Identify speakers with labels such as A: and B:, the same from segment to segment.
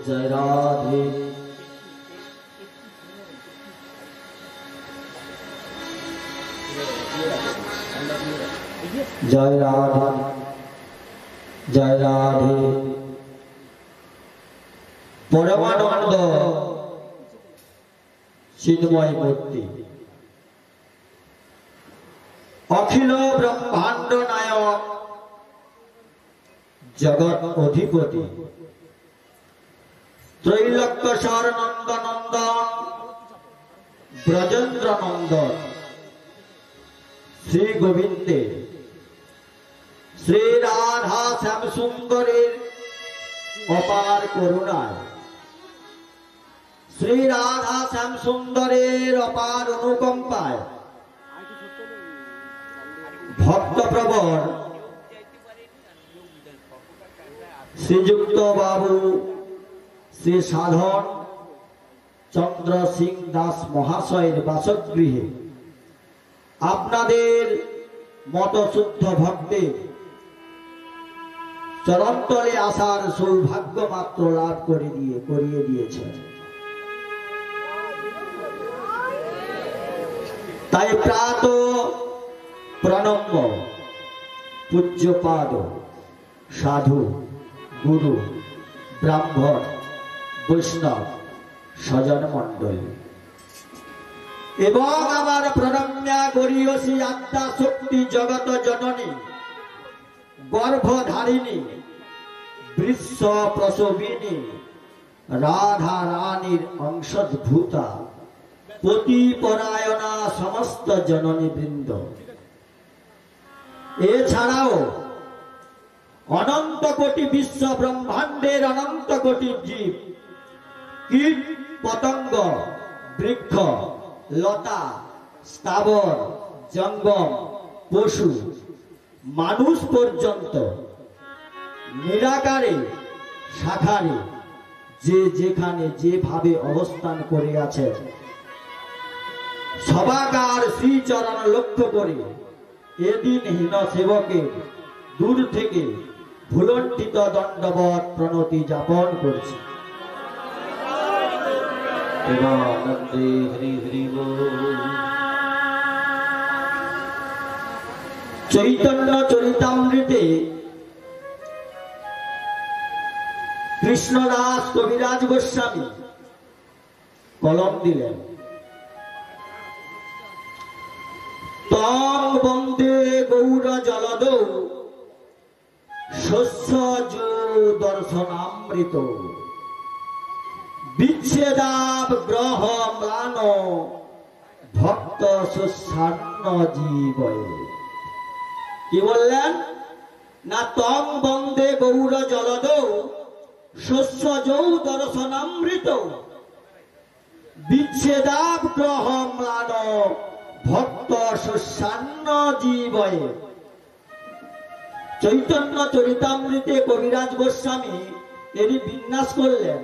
A: जय राधे जय राधे जय राधे परमानंद चिन्मय मूर्ति अखिल ब्रह्मांड नायक जगत अधिपति त्रैलोक्येश्वर नंदनंदन ब्रजेंद्र नंदन श्री गोविंदे श्री राधा श्याम सुंदरेर अपार करुणाय श्री राधा श्याम सुंदरेर अपार अनुकंपाय भक्त प्रवर श्रीयुक्त बाबू श्री साधन चंद्र सिंह दास महाशयर बासगृहे आपनादेर मतो शुद्ध भक्तेर चरणतले आसार सौभाग्य मात्र लाभ करिए दिएছেন। ताई प्रात प्रणम्य पूज्यपाद साधु गुरु ब्राह्मण वैष्णव सजन मंडल एवं आमार प्रणम्या गरीयसी आत्मा शक्ति जगत जननी गर्भधारिणी वृष प्रसविनी राधा रानीर अंशद्भूता पतिपरायणा समस्त जननी बृंद एछाड़ाओ अनंत कोटि विश्व ब्रह्मांडेर अनंत कोटि जीव कीट पतंग वृक्ष लता स्थावर जंगम पशु मानुष पर्यन्त निराकारे शाखारे जे जेखाने जे भावे अवस्थान करे आछेन सबाकार श्रीचरण लक्ष्य करे एदिन हीन सेवके दूर थेके भुलंटित दंडवत प्रणति जापन करछि। हरि हरि बोल। चैतन्य चरितामृते कृष्णदास कविराज गोस्वामी कलम दिलेन तং বন্দে গৌর জলদৌ শস্যজো দর্শনামৃত বিচ্ছেদাব গ্রহ ম্লান ভক্ত সুস্বান্ন জীবয়ে। কি বললেন না তং বন্দে গৌর জলদৌ শস্যজৌ দর্শনামৃত বিচ্ছেদাব গ্রহ ম্লান भक्त सुशान्न जीवये। चैतन्य चरितामृते कविराज गोस्वामी एरी विन्यास करलेन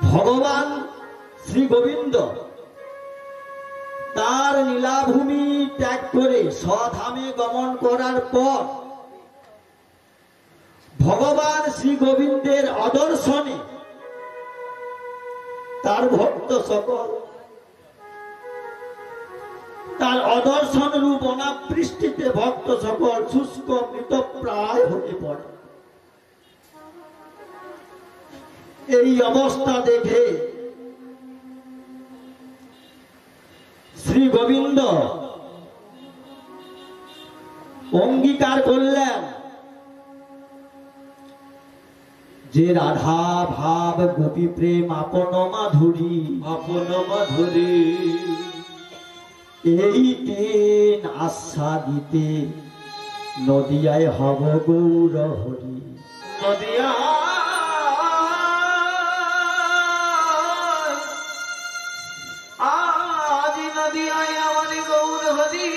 A: भगवान श्री गोविंद तार लीलाभूमि त्याग करे स्वधामे गमन करार पर भगवान श्री गोविंदेर आदर्शने तार भक्त सकल तार अदर्शन रूप अनावृष्टिते भक्त सकल शुष्क मृत प्राय होते पड़े। এই অবস্থা দেখে শ্রী গোবিন্দ অঙ্গীকার করলেন যে রাধা ভাব গোপী প্রেম আপন মাধুরী,
B: আপন মাধুরী
A: এই তিন আশা দিতে নদিয়ায় হব গৌর হরি।
B: নদিয়া আজ নদিয়ায় আমার গৌর হরি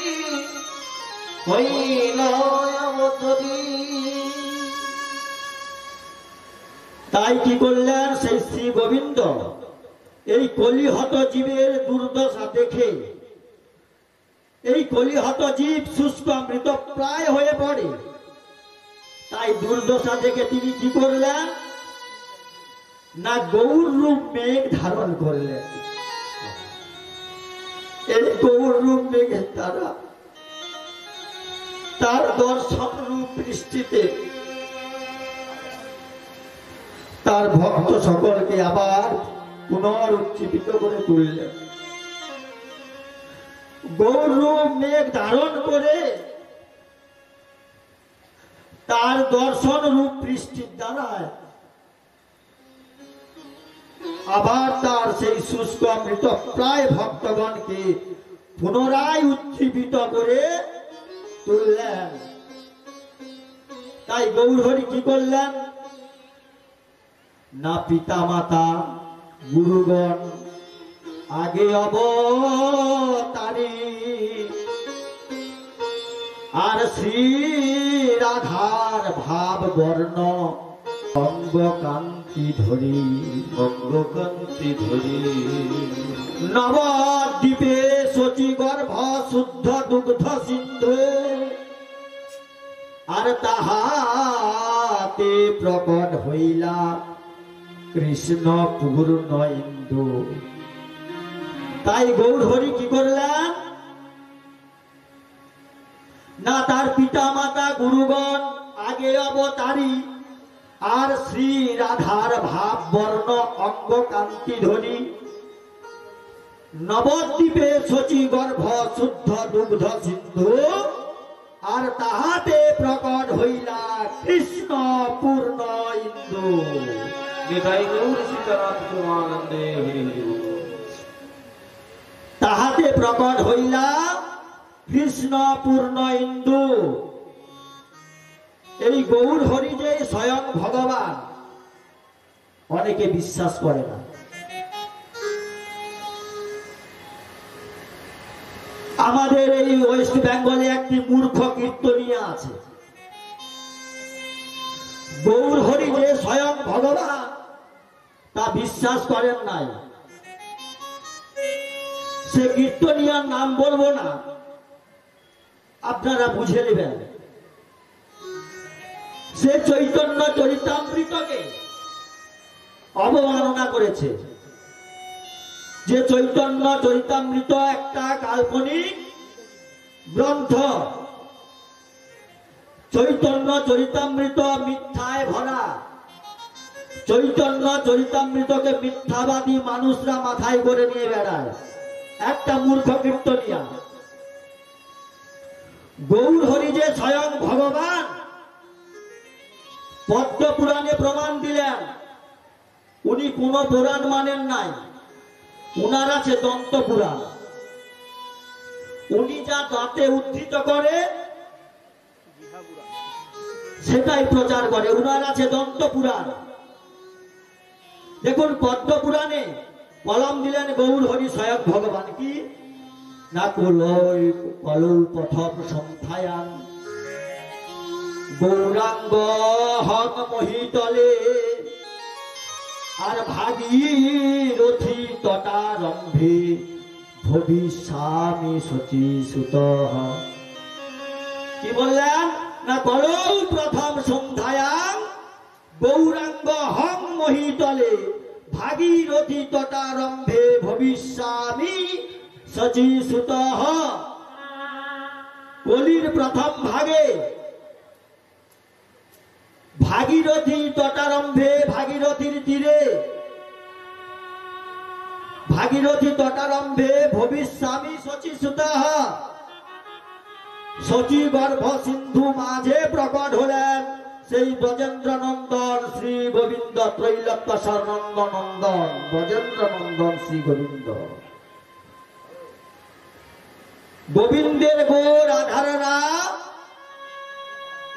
B: হইল অবতরী।
A: তাই কি করলেন সেই শ্রী গোবিন্দ এই কলিহত জীবের দুর্দশা দেখে, এই কলিহত জীব শুষ্ক মৃত প্রায় হয়ে পড়ে, তাই দুর্দশা দেখে তিনি কি করলেন না গৌর রূপ মেঘ ধারণ করলেন। এই গৌর রূপ মেঘের দ্বারা তার দর্শন রূপ বৃষ্টিতে তার ভক্ত সকলকে আবার পুনরুজ্জীবিত করে তুললেন। গৌর রূপ মেঘ ধারণ করে তার দর্শন রূপ বৃষ্টির দ্বারা আবার তার সেই শুষ্ক মৃত প্রায় ভক্তগণকে পুনরায় উজ্জীবিত করে তুললেন। তাই গৌর হরি কি করলেন না পিতা মাতা গুরুগণ আগে অবতারি, আর শ্রী রাধার ভাব বর্ণ অঙ্গকান্তি ধরি,
B: অঙ্গকান্তি ধরি
A: নবদ্বীপে শচী গর্ভ শুদ্ধ দুগ্ধ সিন্ধু, আর তাহাতে প্রকট হইলা কৃষ্ণ পূর্ণ ইন্দু। তাই গৌর হরি কি করলেন না তার পিতা মাতা গুরুগণ আগে অবতারি, আর শ্রী রাধার ভাব বর্ণ অঙ্গ কান্তি ধরি নবদ্বীপে শচী গর্ভ শুদ্ধ দুগ্ধ সিন্ধু, আর তাহাতে প্রকট হইলা কৃষ্ণ পূর্ণ ইন্দু।
B: নিতাই গৌর সীতানাথ প্রেমানন্দে হরি হরি বল।
A: তাহাতে প্রকট হইলা কৃষ্ণ পূর্ণ ইন্দু। এই গৌর হরি যে স্বয়ং ভগবান অনেকে বিশ্বাস করে না। আমাদের এই ওয়েস্ট বেঙ্গলে একটি মূর্খ কীর্তনিয়া আছে, গৌর হরি যে স্বয়ং ভগবান তা বিশ্বাস করেন নাই। সে কীর্তনিয়ার নাম বলবো না, আপনারা বুঝে নেবেন। সে চৈতন্য চরিতামৃতকে অবমাননা করেছে। যে চৈতন্য চরিতামৃত একটা কাল্পনিক গ্রন্থ, চৈতন্য চরিতামৃত মিথ্যায় ভরা। চৈতন্য চরিতামৃতকে মিথ্যাবাদী মানুষরা মাথায় করে নিয়ে বেড়ায়, একটা মূর্খ কীর্তনিয়া। গৌর হরি যে স্বয়ং ভগবান পদ্ম পুরাণে প্রমাণ দিলেন। উনি কোন পুরাণ মানেন নাই, উনার আছে দন্ত পুরাণ। উনি যা দাঁতে উদ্ধৃত করে সেটাই প্রচার করে, উনার আছে দন্ত পুরাণ। দেখুন পদ্ম পুরাণে কলম দিলেন গৌর হরি স্বয়ং ভগবান। কি না কলৌ পথম সন্থায়ান গৌরাঙ্গ হং মহিতলে, আর ভাগীরথী তটারম্ভে ভবিষ্যামি শচী সুত। কি বললেন না কলৌ প্রথম সন্ধ্যায়াং গৌরাঙ্গ হং মহিতলে, ভাগীরথী তটারম্ভে ভবিষ্যামি শচী সুত। কলির প্রথম ভাগে ভাগীরথী তটারম্ভে, ভাগীরথীর তীরে, ভাগীরথী তটারম্ভে ভবিষ্যামি শচী সুত। শচী গর্ভ সিন্ধু মাঝে প্রকট হলেন সেই ব্রজেন্দ্র নন্দন শ্রী গোবিন্দ, ত্রৈলোক্য স্বর্ণন্দ নন্দন ব্রজেন্দ্র নন্দন শ্রী গোবিন্দ। গোবিন্দের গো রাধারা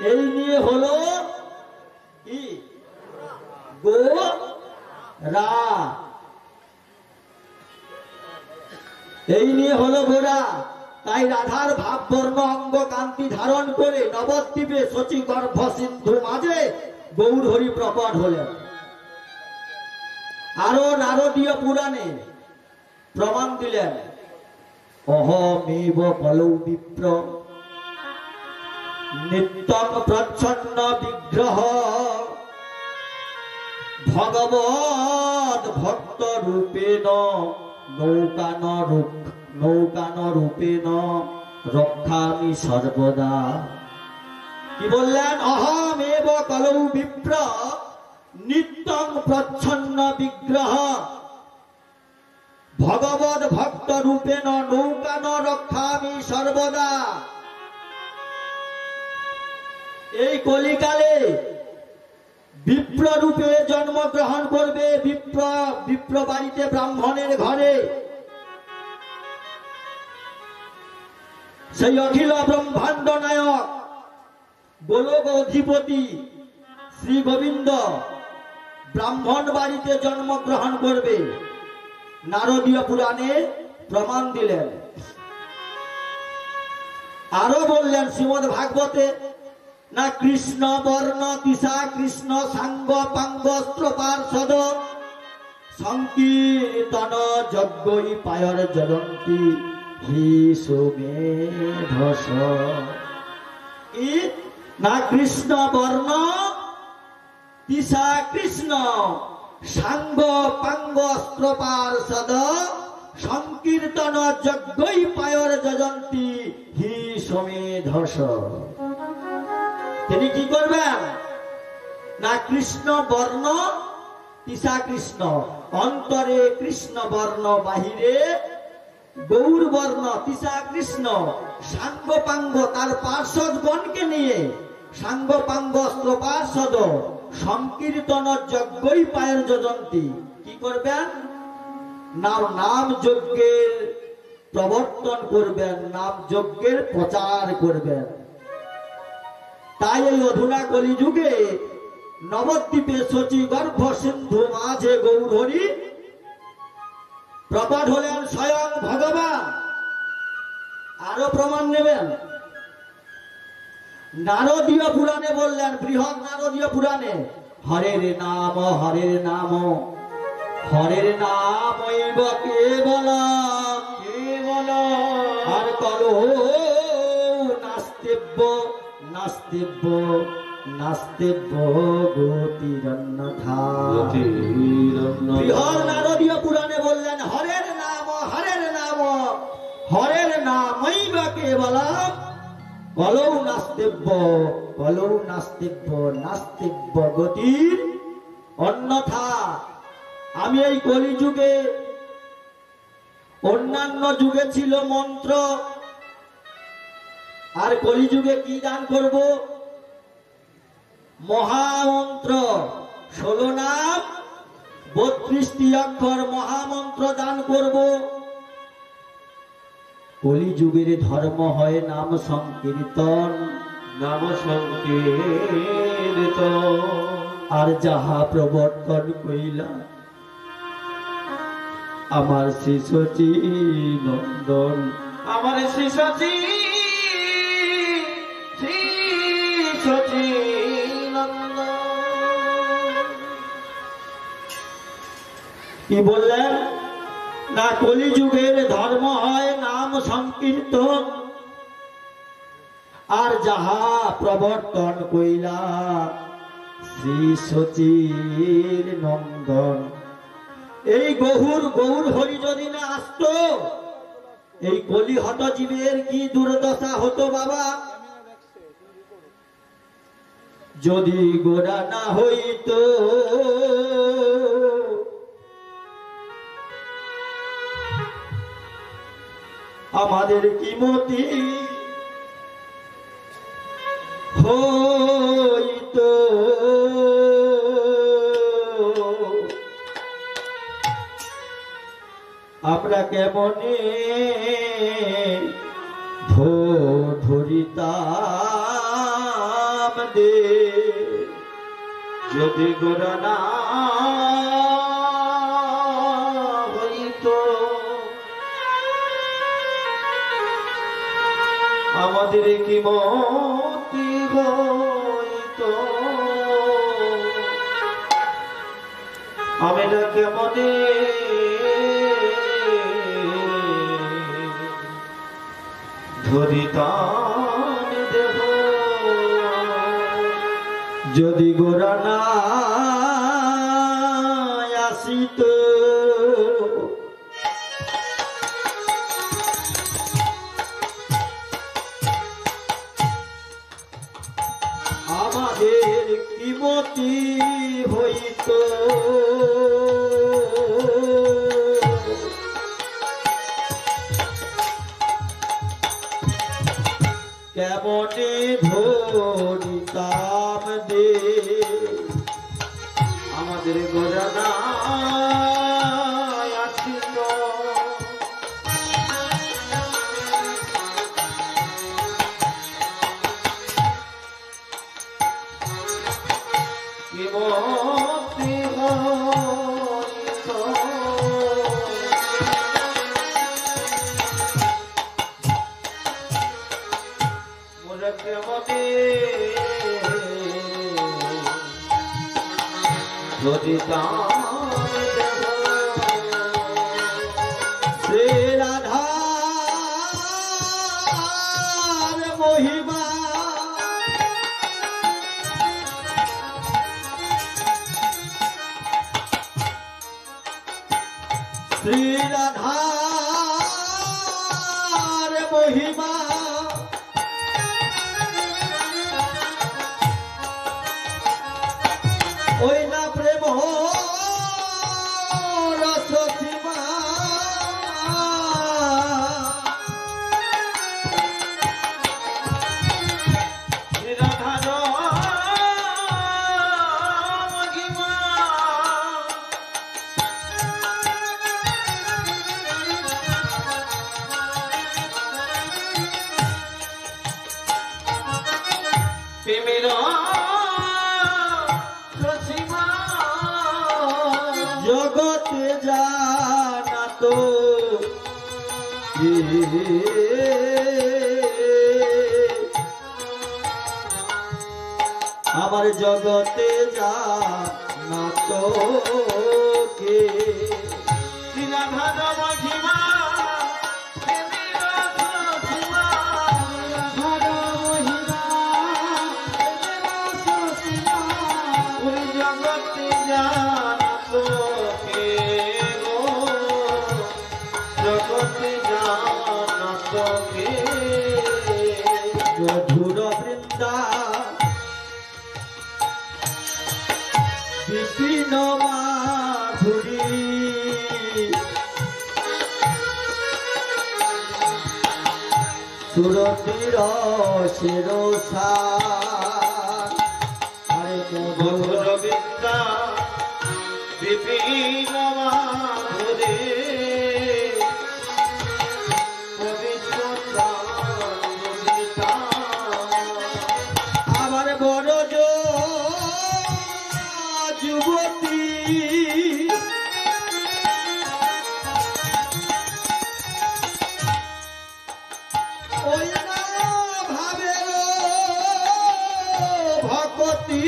A: এই নিয়ে হলো কি গো রা, এই নিয়ে হলো গোরা। তাই রাধার ভাব বর্ণ অঙ্গ কান্তি ধারণ করে নবদ্বীপে শচী গর্ভ সিন্ধু মাঝে গৌর হরি প্রকট হলেন। আরো নারদীয় পুরাণে প্রমাণ দিলেন, অহমেব কলৌ বিপ্র নিত্যং প্রচ্ছন্ন বিগ্রহ ভগবৎ ভক্ত রূপেণ নৌকান রূপেণ রক্ষামি সর্বদা। কি বললেন? অহমেব কলৌ বিপ্র নিত্যং প্রচ্ছন্ন বিগ্রহ ভগবৎ ভক্ত রূপেণ নৌকান রক্ষামি সর্বদা। এই কলিকালে বিপ্র রূপে জন্মগ্রহণ করবে, বিপ্র বাড়িতে ব্রাহ্মণের ঘরে। সেই অখিল ব্রহ্মাণ্ড নায়ক গোলক অধিপতি শ্রী গোবিন্দ ব্রাহ্মণ বাড়িতে জন্মগ্রহণ করবে। নারদীয় পুরাণে প্রমাণ দিলেন। আরো বললেন শ্রীমদ ভাগবতে, না কৃষ্ণ বর্ণ তিসা কৃষ্ণ সাঙ্গ পাঙ্গস্ত্র পার্ষদ সংকীর্তন যজ্ঞই পায়র জলন্তি হি সুমেধস। না কৃষ্ণ বর্ণ তিসা কৃষ্ণ সাঙ্গ পাঙ্গস্ত্র পার্ষদ সংকীর্তন যজ্ঞই পায়র যজন্তি হি সুমেধস। তিনি কি করবেন? না কৃষ্ণ বর্ণ তিসা কৃষ্ণ, অন্তরে কৃষ্ণ বর্ণ বাহিরে গৌর বর্ণ তিসা কৃষ্ণ, সাঙ্গ পাঙ্গ তার পার্ষদগণকে নিয়ে সাঙ্গ পাঙ্গ অস্ত্র পার্ষদ সংকীর্তন যজ্ঞই পায়ের যজন্তি। কি করবেন? নাম যজ্ঞের প্রবর্তন করবেন, নাম যজ্ঞের প্রচার করবেন। তাই এই অধুনা কলিযুগে নবদ্বীপে শচী গর্ভ সিন্ধু মাঝে গৌর হরি প্রকট হলেন স্বয়ং ভগবান। আরো প্রমাণ নেবেন। নারদীয় পুরাণে বললেন, বৃহৎ নারদীয় পুরাণে, হরের নাম হরের নাম হরের নাম কেবল কেবল আর কলো নাস্তিব্য নাস্তিব্য নাস্তিব্য গতিরন্যথা। বৃহৎ নারদীয় পুরাণে বললেন, হরের নাম হরের নামই বা কেবলম কলৌ নাস্তিব্য নাস্তিব্য গতির অন্যথা। আমি এই কলিযুগে, অন্যান্য যুগে ছিল মন্ত্র, আর কলিযুগে কি দান করব? মহামন্ত্র। 16 নাম 32টি অক্ষর মহামন্ত্র দান করব। কলিযুগের ধর্ম হয় নাম সংকীর্তন,
B: নাম সংকীর্তন।
A: আর যাহা প্রবর্তন কইলা আমার শ্রী শচী নন্দন,
B: আমার শ্রী শচী নন্দন।
A: কি বললেন? না কলিযুগের ধর্ম হয় নাম সংকীর্তন, আর যাহা প্রবর্তন কইলা শ্রী শচীর নন্দন। এই গৌর হরি যদি না আসতো, এই কলিহত জীবের কি দুর্দশা হতো বাবা। যদি গোরা না হইতো আমাদের কি মতি হইতো। আমরা কেমনে ধরিতাম দে যদি গোরা না হইতো আমাদের কি মতি হইতো আমি না কেমনে ধরিতাম দেব যদি গোরা না আসিত আমাদের কি মতি হইত কেমনে ধরিতাম দে আমাদের গোরা না আসিত কি মতি হইত মোরা কেমনে ধরিতাম শ্রী রাধার মহিমা শ্রী রাধার মহিমা ওই না প্রেম রস সীমা শ্রী রাধার মহিমা প্রেমের সীমা জগতে জানা তো আমার জগতে জানা তো কে শ্রী রাধার মহিমা জগতে জানো কে গো জগতে জানো কে মধুর বৃন্দা বিপিন মাধুরী সুরতির শিরোসা মধুর বৃন্দা বিপিন মাধুরী আমার বড় যুবতী ওই না ভাবের ভকতি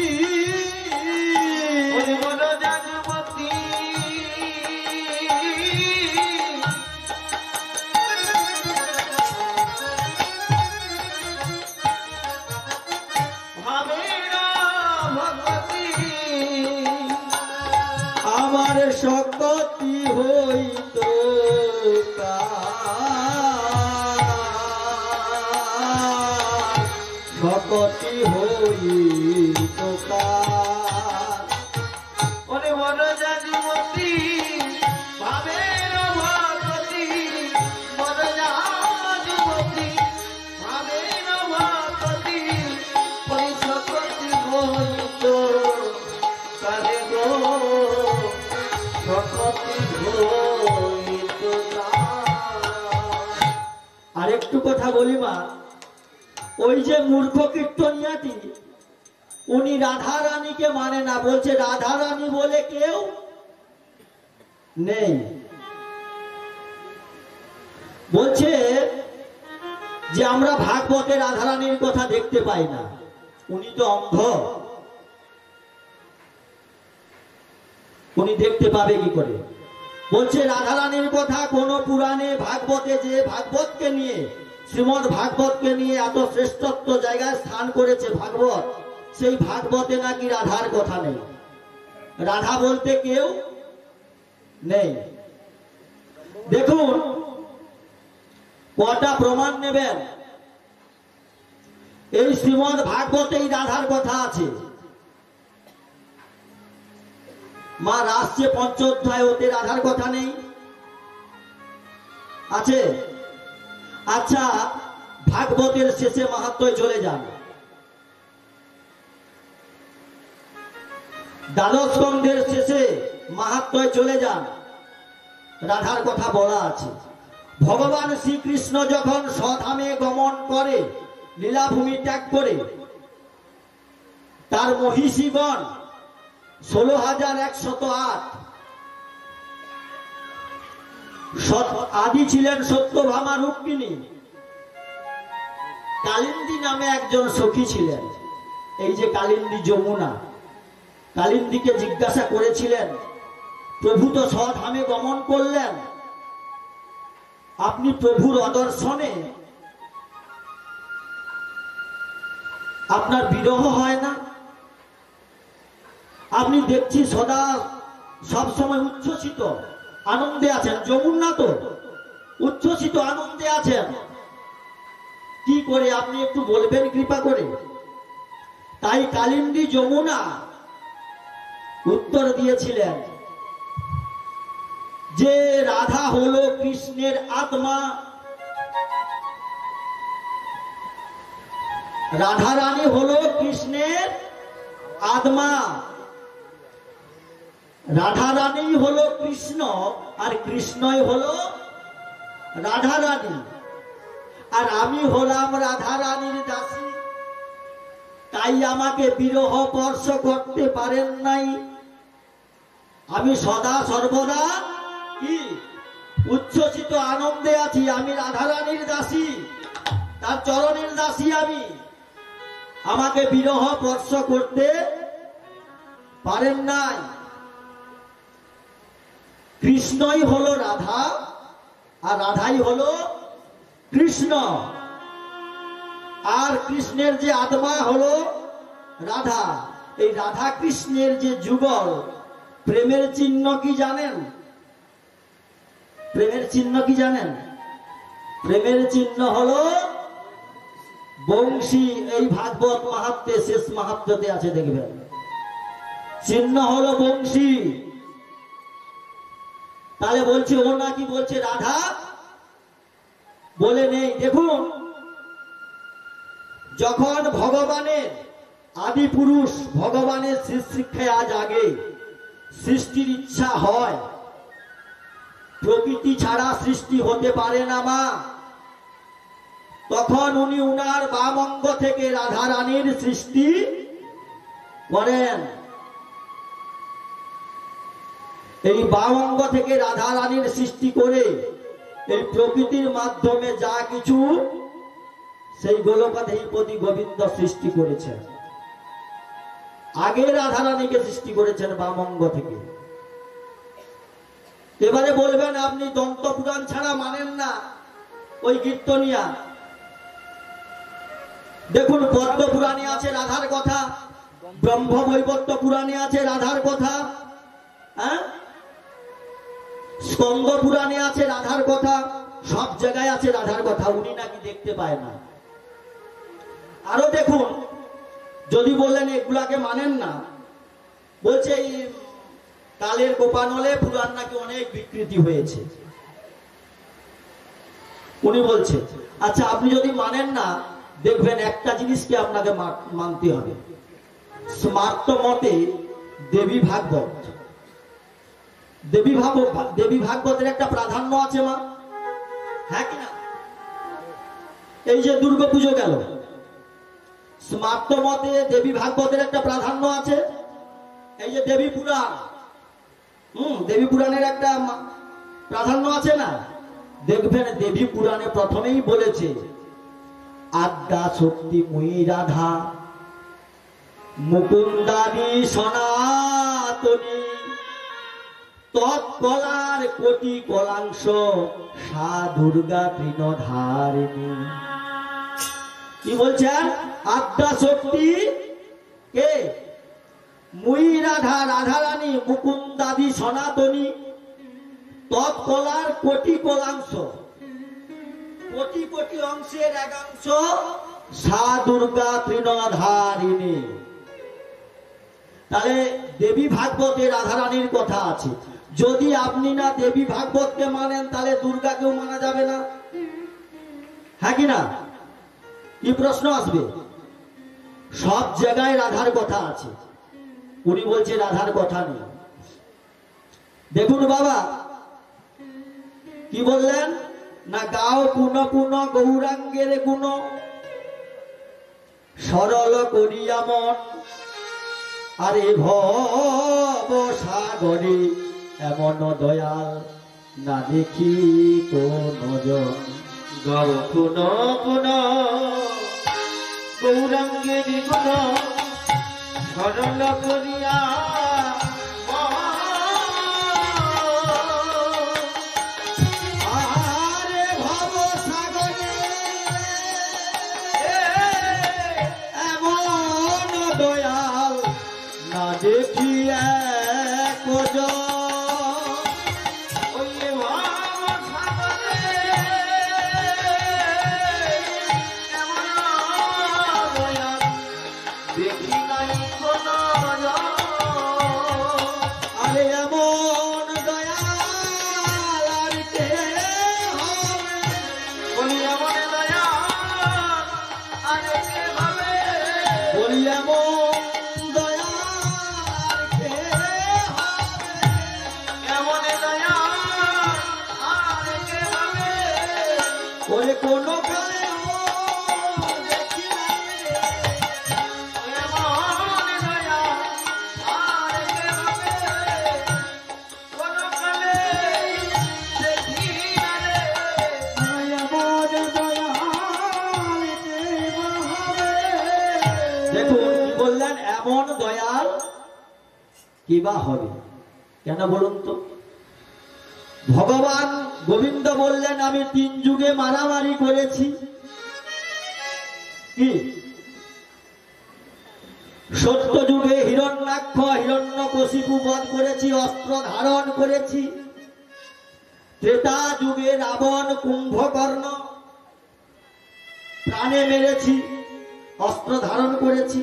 A: আরেকটু কথা বলি মা, ওই যে মূর্খ কীর্তনিয়াটি উনি রাধা রানীকে মানে না, বলছে রাধা রানী বলে কেউ নেই। বলছে যে আমরা ভাগবতে রাধা রানীর কথা দেখতে পাই না। উনি তো অন্ধ, উনি দেখতে পাবে কি করে? বলছে রাধা রানীর কথা কোন পুরাণে ভাগবতে, যে ভাগবতকে নিয়ে, শ্রীমদ ভাগবতকে নিয়ে এত শ্রেষ্ঠত্ব জায়গায় স্থান করেছে ভাগবত, সেই ভাগবতে নাকি রাধার কথা নেই, রাধা বলতে কেউ নেই। দেখুন কটা প্রমাণ নেবেন? এই শ্রীমদ ভাগবতেই রাধার কথা আছে। মা রাষ্ট্রে পঞ্চোধ্যায় ওতে রাধার কথা নেই, আছে? আচ্ছা ভাগবতের শেষে মাহাত্ম্যে চলে যান, দ্বাদশ স্কন্ধের শেষে মাহাত্ম্যে চলে যান, রাধার কথা বলা আছে। ভগবান শ্রীকৃষ্ণ যখন স্বধামে গমন করে, লীলাভূমি ত্যাগ করে, তার মহিষীগণ 16,108 আদি ছিলেন সত্যভামা রুক্মিণী, কালিন্দী নামে একজন সখী ছিলেন। এই যে কালিন্দী যমুনা, কালিন্দীকে জিজ্ঞাসা করেছিলেন, প্রভু তো স্বধামে গমন করলেন, আপনি প্রভুর অদর্শনে আপনার বিরহ হয় না? আপনি দেখছি সদা সবসময় উচ্ছ্বসিত আনন্দে আছেন, যমুনা তো উচ্ছ্বসিত আনন্দে আছেন, কি করে আপনি একটু বলবেন কৃপা করে? তাই কালিন্দী যমুনা উত্তর দিয়েছিলেন যে রাধা হলো কৃষ্ণের আত্মা, রাধা রানী হলো কৃষ্ণের আত্মা, রাধা রানী হলো কৃষ্ণ আর কৃষ্ণই হলো রাধা রানী, আর আমি হলাম রাধা রানীর দাসী, তাই আমাকে বিরহ স্পর্শ করতে পারেন নাই। আমি সদা সর্বদা কি উচ্ছ্বসিত আনন্দে আছি, আমি রাধা রানীর দাসী, তার চরণের দাসী আমি, আমাকে বিরহ স্পর্শ করতে পারেন নাই। কৃষ্ণই হলো রাধা আর রাধাই হলো কৃষ্ণ, আর কৃষ্ণের যে আত্মা হলো রাধা। এই রাধা কৃষ্ণের যে যুগল, প্রেমের চিহ্ন কি জানেন? প্রেমের চিহ্ন কি জানেন? প্রেমের চিহ্ন হলো বংশী। এই ভাগবত মাহাত্ম্যে শেষ মাহাত্ম্যতে আছে, দেখবেন চিহ্ন হলো বংশী। তাহলে বলছে ও নাকি বলছে রাধা বলে নেই। দেখুন যখন ভগবানের আদি পুরুষ ভগবানের শিক্ষায় আজ আগে সৃষ্টির ইচ্ছা হয়, প্রকৃতি ছাড়া সৃষ্টি হতে পারে না মা, তখন উনি উনার বাম অঙ্গ থেকে রাধা রানীর সৃষ্টি করেন। এই বাম অঙ্গ থেকে রাধা রানীর সৃষ্টি করে এই প্রকৃতির মাধ্যমে যা কিছু সেই গোলকাধিপতি গোবিন্দ সৃষ্টি করেছেন। আগে রাধা রানীকে সৃষ্টি করেছেন বাম অঙ্গ থেকে। এবারে বলবেন আপনি দন্ত পুরাণ ছাড়া মানেন না ওই কীর্তনিয়া। দেখুন পদ্ম পুরাণে আছে রাধার কথা, ব্রহ্ম বৈবর্ত পুরাণে আছে রাধার কথা, হ্যাঁ, স্কন্দ পুরাণে আছে রাধার কথা, সব জায়গায় আছে রাধার কথা। উনি নাকি দেখতে পায় না। আরো দেখুন, যদি বললেন এগুলাকে মানেন না, বলছে এই কালের কোপানলে পুরাণ নাকি অনেক বিকৃতি হয়েছে। উনি বলছে আচ্ছা আপনি যদি মানেন না, দেখবেন একটা জিনিসকে আপনাকে মানতে হবে। স্মার্ত মতে দেবী ভাগবত, দেবী ভাগবতের একটা প্রাধান্য আছে মা, হ্যাঁ কিনা? এই যে দুর্গা পুজো গেল, স্মার্ত মতে দেবী ভাগবতের একটা প্রাধান্য আছে। এই যে দেবী পুরাণ, দেবী পুরাণের একটা প্রাধান্য আছে না? দেখবেন দেবী পুরাণে প্রথমেই বলেছে আদ্যা শক্তি মুই রাধা মুকুন্দানি সনাতনী তৎকলার কোটি কলাংশ সা দুর্গা তৃণধারিণী। কি বলছেন? আদ্যা শক্তি কে? মুই রাধা, রাধা রানী, মুকুন্দাদি সনাতনী, তৎকলার কোটি কলাংশ, কোটি কোটি অংশের একাংশ সা দুর্গা তৃণধারিণী। তাহলে দেবী ভাগবতে রাধা রানীর কথা আছে। যদি আপনি না দেবী ভাগবতকে মানেন তাহলে দুর্গাকেও মানা যাবে না, হ্যাঁ কি না? কি প্রশ্ন আসবে? সব জায়গায় রাধার কথা আছে, উনি বলছে রাধার কথা নেই। দেখুন বাবা কি বললেন না, গাও পুন পুন গৌরাঙ্গের গুণ সরল করিয়া মন, আরে ভব সাগরে এমন দয়াল না দেখি কোন জন।
B: গাও পুন পুন গৌরাঙ্গের গুণ সরল করিয়া
A: আরে ভব সাগরে এমন দয়াল না দেখি এক জন। এমন দয়াল কিবা হবে কেন বলুন তো? ভগবান গোবিন্দ বললেন আমি 3 যুগে মারামারি করেছি। কি? সত্য যুগে হিরণ্যাক্ষ হিরণ্যকশিপু বধ করেছি, অস্ত্র ধারণ করেছি। ত্রেতা যুগে রাবণ কুম্ভকর্ণ প্রাণে মেরেছি, অস্ত্র ধারণ করেছি।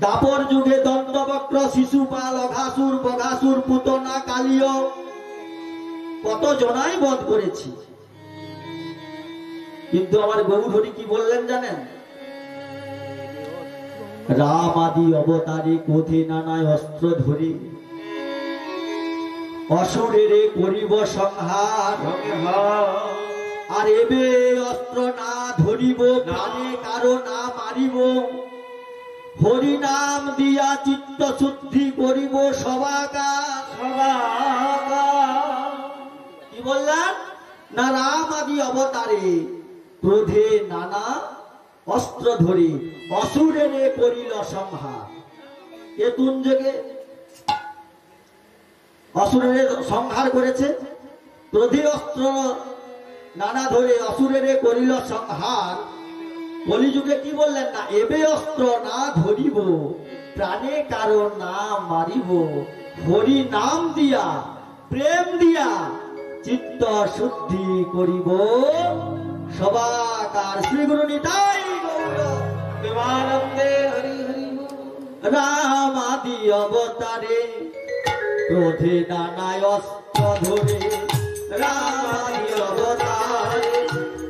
A: দাপর যুগে দন্তবক্র শিশুপাল অঘাসুর বঘাসুর পুতনা কালীয় কত জনাই বধ করেছি। কিন্তু আমার গৌরহরি কি বললেন জানেন? রাম আদি অবতারে কোথে নানায় অস্ত্র ধরি অসুরের করিব সংহার। আর এবে অস্ত্র না ধরিব প্রাণে কারো না মারিব, হরি নাম দিয়া চিত্ত শুদ্ধি করিব সবাকার। কি বললেন না? রাম আদি অবতারে ক্রোধে নানা অস্ত্র ধরি অসুরের করিল সংহার। এ কোন যুগে অসুরের সংহার করেছে? ক্রোধে অস্ত্র নানা ধরে অসুরের করিল সংহার। কলিযুগে কি বললেন না? এবে অস্ত্র না ধরিব প্রাণে কারো না মারিব, হরি নাম দিয়া প্রেম দিয়া চিত্ত শুদ্ধি করিব সবাকার। শ্রী গুরু নিতাই গৌর প্রেমানন্দে হরি হরি। রাম আদি অবতারে ক্রোধে নানায় অস্ত্র ধরে, রাম আদি অবতারে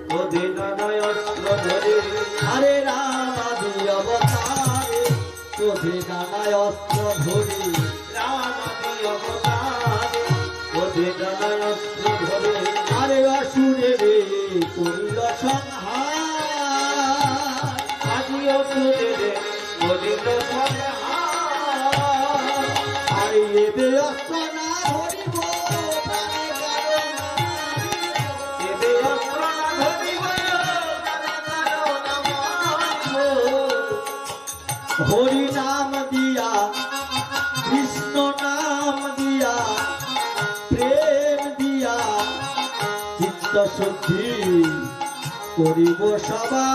A: ক্রোধে নানায় অস্ত্র ধরে। আরে রাম আদি অবতারে ক্রোধে নানায় অস্ত্র ধরে, রাম আদি অবতারে ক্রোধে নানায় অস্ত্র ধরে। আরে অসুরের চিত্ত শুদ্ধি করিব সবাই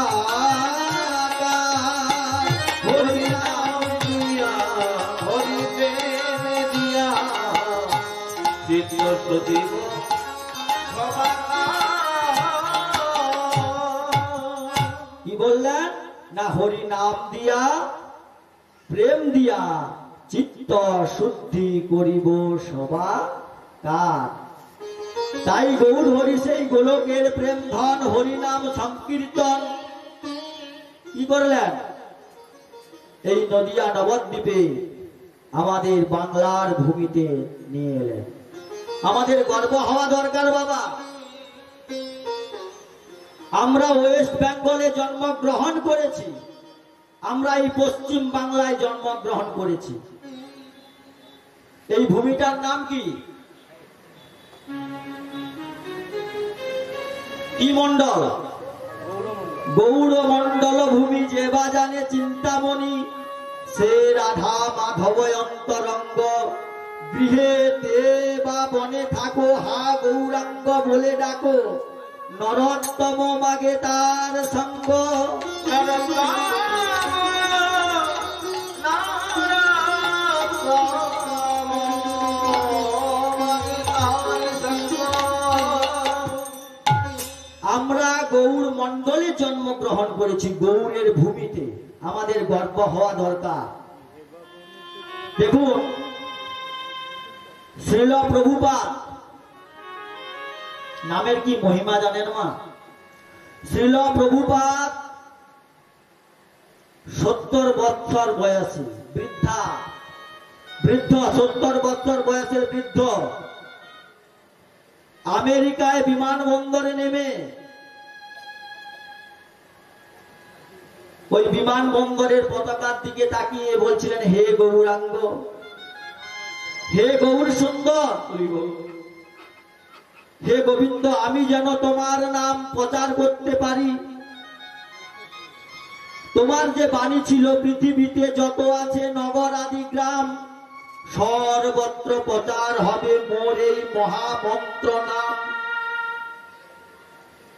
B: হরি নাম দিয়া হরি প্রেম দিয়া চিত্ত শুদ্ধি
A: কি বললেন না হরি নাম দিয়া প্রেম দিয়া চিত্ত শুদ্ধি করিব সবা কার। তাই গৌর হরি সেই গোলকের প্রেম ধন হরি নাম সংকীর্তন কি করলেন এই নদিয়া নবদ্বীপে আমাদের বাংলার ভূমিতে নিয়ে এলেন। আমাদের গর্ব হওয়া দরকার বাবা। আমরা ওয়েস্ট বেঙ্গলে জন্মগ্রহণ করেছি, আমরা এই পশ্চিম বাংলায় জন্মগ্রহণ করেছি। এই ভূমিটার নাম কি? কি মন্ডল? গৌরমন্ডল ভূমি। যে বা জানে চিন্তামণি সে রাধা মাধব অন্তরঙ্গ। গৃহে তে বা বনে থাকো হা গৌরাঙ্গ বলে ডাকো। নরোত্তম মাগে তার সঙ্গ। আমরা গৌর মন্ডলে জন্মগ্রহণ করেছি, গৌরের ভূমিতে। আমাদের গর্ব হওয়া দরকার। দেখুন শ্রীল প্রভুপাদ নামের কি মহিমা জানেন মা? শ্রীল প্রভুপাদ 70 বৎসর বয়সী বৃদ্ধ 70 বৎসর বয়সের বৃদ্ধ আমেরিকায় বিমানবন্দরে নেমে ওই বিমানবন্দরের পতাকার দিকে তাকিয়ে বলছিলেন, হে গৌরাঙ্গ, হে গৌর সুন্দর, হে গোবিন্দ, আমি যেন তোমার নাম প্রচার করতে পারি। তোমার যে বাণী ছিল, পৃথিবীতে যত আছে নগর আদি গ্রাম, সর্বত্র প্রচার হবে মোর এই মহামন্ত্র নাম।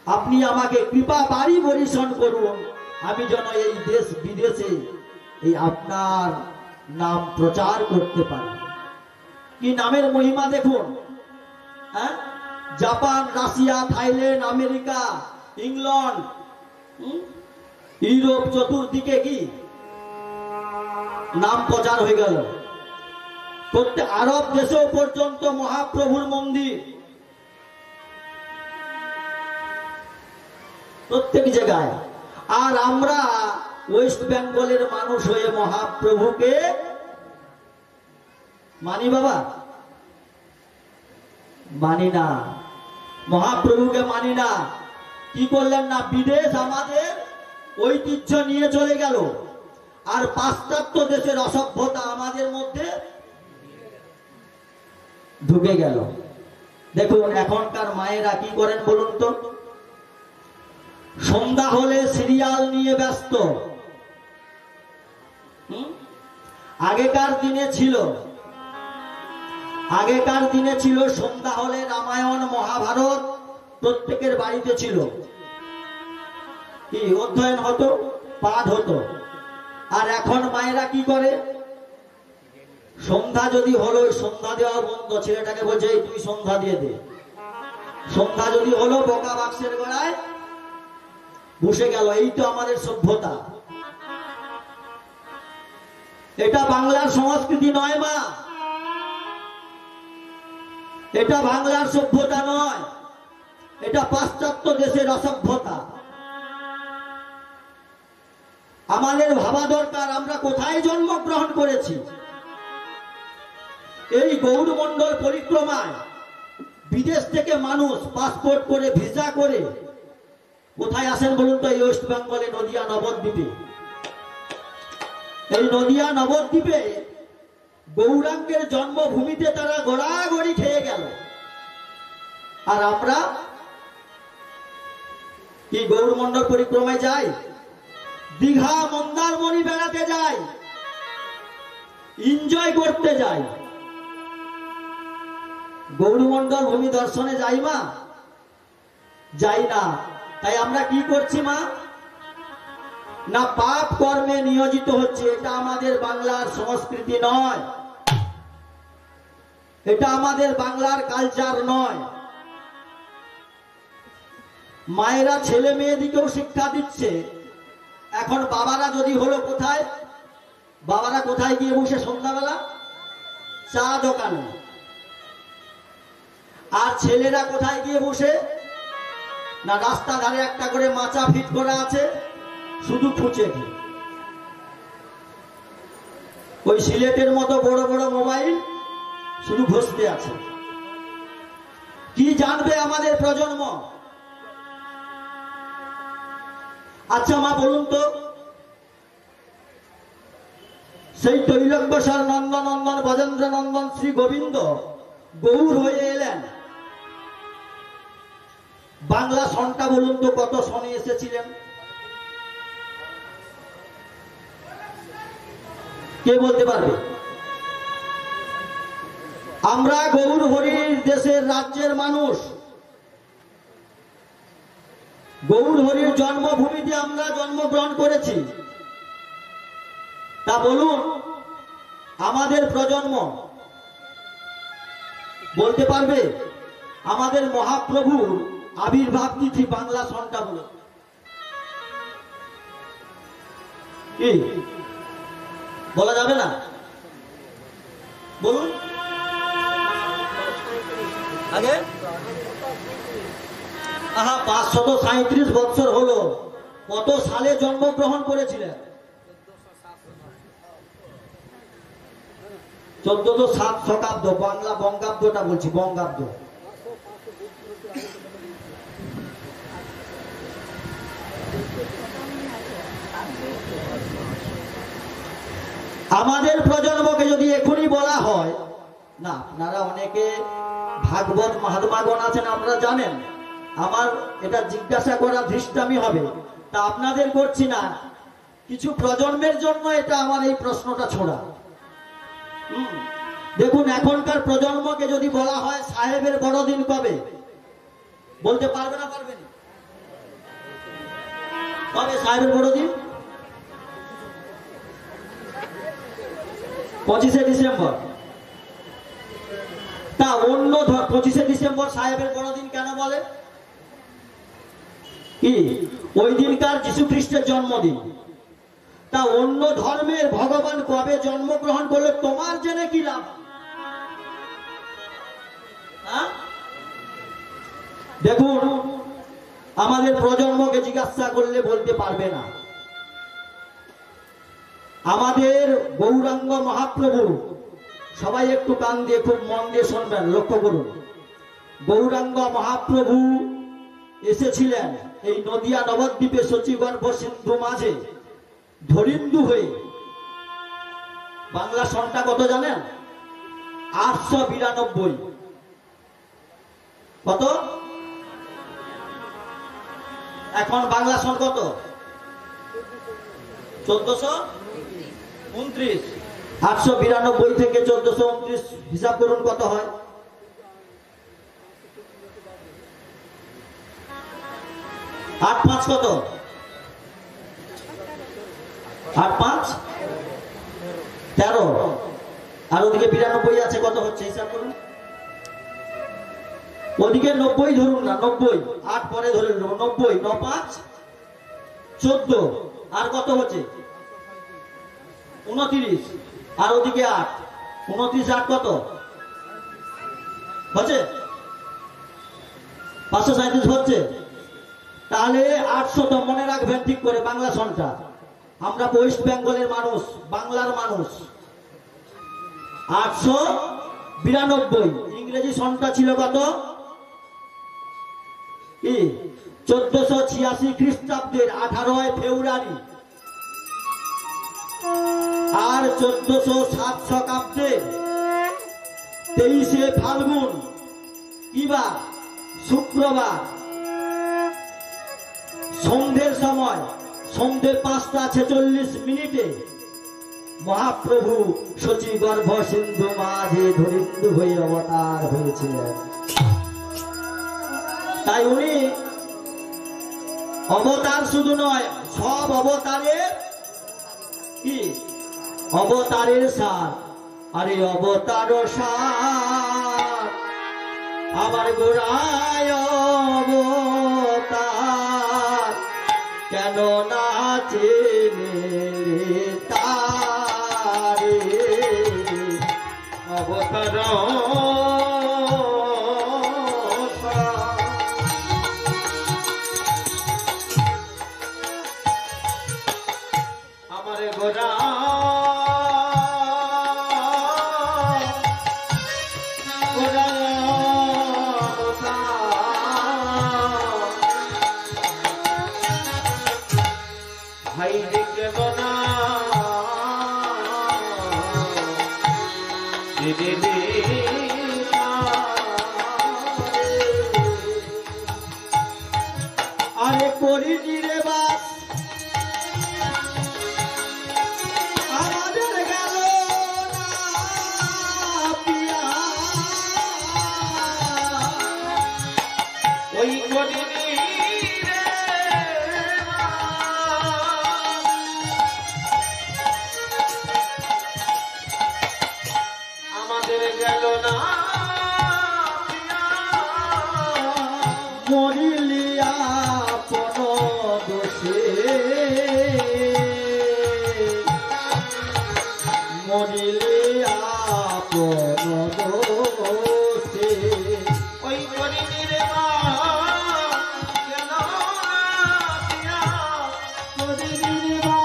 A: আপনি আমাকে কৃপা বাড়ি বরিশন করুন, আমি যেন এই দেশ বিদেশে এই আপনার নাম প্রচার করতে পারি। কি নামের মহিমা দেখুন। হ্যাঁ, Japan, Russia, Thailand, America, England, Europe, চতুর্দিকে কি নাম প্রচার হয়ে গেল। প্রত্যেক আরব দেশেও পর্যন্ত মহাপ্রভুর মন্দির, প্রত্যেক জায়গায়। আর আমরা ওয়েস্ট বেঙ্গলের মানুষ হয়ে মহাপ্রভুকে মানি বাবা? মানি না, মহাপ্রভুকে মানি না। কি করলেন না, বিদেশ আমাদের ঐতিহ্য নিয়ে চলে গেল, আর পাশ্চাত্য দেশের অসভ্যতা আমাদের মধ্যে ঢুকে গেল। দেখুন এখনকার মায়েরা কি করেন বলুন তো? সন্ধ্যা হলে সিরিয়াল নিয়ে ব্যস্ত। আগেকার দিনে ছিল সন্ধ্যা হলে রামায়ণ মহাভারত প্রত্যেকের বাড়িতে ছিল। কি অধ্যয়ন হতো, পাঠ হতো। আর এখন মায়েরা কি করে? সন্ধ্যা যদি হলো, সন্ধ্যা দেওয়া বন্ধ, ছেলেটাকে বলছে তুই সন্ধ্যা দিয়ে দে। সন্ধ্যা যদি হলো, বোকা বাক্সের গড়ায় বসে গেল। এই তো আমাদের সভ্যতা। এটা বাংলার সংস্কৃতি নয় মা, এটা বাংলার সভ্যতা নয়, এটা পাশ্চাত্য দেশের অসভ্যতা। আমাদের ভাবা দরকার আমরা কোথায় জন্মগ্রহণ করেছি। এই গৌরমন্ডল পরিক্রমায় বিদেশ থেকে মানুষ পাসপোর্ট করে, ভিসা করে কোথায় আসেন বলুন তো? এই ওয়েস্ট বেঙ্গলে নদিয়া নবদ্বীপে। এই নদিয়া নবদ্বীপে গৌরাঙ্গের জন্মভূমিতে তারা গড়াগড়ি খেয়ে গেল। আর আমরা কি গৌরমন্ডল পরিক্রমায় যাই? দীঘা, মন্দারমণি বেড়াতে যাই, এনজয় করতে যাই। গৌরমন্ডল ভূমি দর্শনে যাই মা? যাই না। তাই আমরা কি করছি মা? না পাপ কর্মে নিয়োজিত হচ্ছে। এটা আমাদের বাংলার সংস্কৃতি নয়, এটা আমাদের বাংলার কালচার নয়। মায়েরা ছেলে মেয়েদিকেও শিক্ষা দিচ্ছে। এখন বাবারা যদি হলো কোথায়, বাবারা কোথায় গিয়ে বসে সন্ধ্যাবেলা? চা দোকানে। আর ছেলেরা কোথায় গিয়ে বসে? না রাস্তা ধারে একটা করে মাচা ফিট করা আছে, শুধু খুঁচে দিয়ে ওই সিলেটের মতো বড় বড় মোবাইল শুধু ঘষতে আছে। কি জানবে আমাদের প্রজন্ম? আচ্ছা মা বলুন তো, সেই তৈলঙ্গসার নন্দনন্দন ব্রজেন্দ্র নন্দন শ্রী গোবিন্দ গৌর হয়ে এলেন, বাংলা সনটা বলুন তো কত সনে এসেছিলেন? কে বলতে পারবে? আমরা গৌর হরির দেশের রাজ্যের মানুষ, গৌর হরির জন্মভূমিতে আমরা জন্মগ্রহণ করেছি। তা বলুন আমাদের প্রজন্ম বলতে পারবে আমাদের মহাপ্রভুর আবির্ভাব তিথি বাংলা সনটা বলুন? কি বলা যাবে না? বলুন আগে। আহা 537 বছর হলো। কত সালে জন্মগ্রহণ করেছিলেন? 1407 শতাব্দ। বাংলা বঙ্গাব্দটা বলছি, বঙ্গাব্দ। আমাদের প্রজন্মকে যদি এখনই বলা হয়, না আপনারা অনেকে ভাগবত মহাত্মাগণ আছেন, আপনারা জানেন, আমার এটা জিজ্ঞাসা করা ধৃষ্টামি হবে, তা আপনাদের করছি না, কিছু প্রজন্মের জন্য এটা আমার এই প্রশ্নটা ছোড়া। দেখুন এখনকার প্রজন্মকে যদি বলা হয় সাহেবের বড়দিন কবে, বলতে পারবে না? পারবে না? কবে সাহেবের বড়দিন? 25শে ডিসেম্বর। তা অন্য 25শে ডিসেম্বর সাহেবের বড়দিন কেন বলে? কি ওই দিনকার যীশু খ্রিস্টের জন্মদিন। তা অন্য ধর্মের ভগবান কবে জন্মগ্রহণ করলে তোমার জেনে কি লাভ? দেখুন আমাদের প্রজন্মকে জিজ্ঞাসা করলে বলতে পারবে না। আমাদের গৌরাঙ্গ মহাপ্রভু, সবাই একটু কান দিয়ে খুব মন দিয়ে শুনবেন, লক্ষ্য করুন। গৌরাঙ্গ মহাপ্রভু এসেছিলেন এই নদিয়া নবদ্বীপে শচীগর্ভ সিন্ধু মাঝে ধরিন্দু হয়ে। বাংলা সনটা কত জানেন? 892। কত? এখন বাংলা সন কত? 1429। 892 থেকে 1429 হিসাব করুন কত হয়? 8 5 কত? 8 5 13। আর ওদিকে 92 আছে, কত হচ্ছে হিসাব করুন? ওদিকে 90 ধরুন না, 90 8 পরে ধরে নেব, 90 9 5 14। আর কত হচ্ছে? 29। আর ওদিকে 8 29 8 কত হচ্ছে? 537 হচ্ছে। তাহলে 800 তো মনে রাখবেন ঠিক করে বাংলা সনটা। আমরা ওয়েস্ট বেঙ্গলের মানুষ, বাংলার মানুষ। 892। ইংরেজি সনটা ছিল কত? 1486 খ্রিস্টাব্দের 18 ফেব্রুয়ারি। আর 1407 শতাব্দের 23শে ফাল্গুন, কিবা শুক্রবার, সন্ধ্যের সময়, সন্ধ্যে 5:46 মহাপ্রভু শচীগর্ভ সিন্ধু মাঝে ধরিন্দু হয়ে অবতার হয়েছিলেন। তাই উনি অবতার শুধু নয়, সব অবতারের কি অবতারের সার। আরে অবতার সার আমার গোড়ায় অবতার, কেন নাচে তারে
B: অবতার আমার গোরা ভাই দেখে বনা
A: আরে করিনি রে বাস আমাদের গেল না পিয়া,
B: ওই করিনি রে আমাদের গেল না
A: মরিলিয়া কোন দোষে, মরিলিয়া কোন দোষে,
B: ওই করিনি রে মা কেন পিয়া
A: করিনি রে মা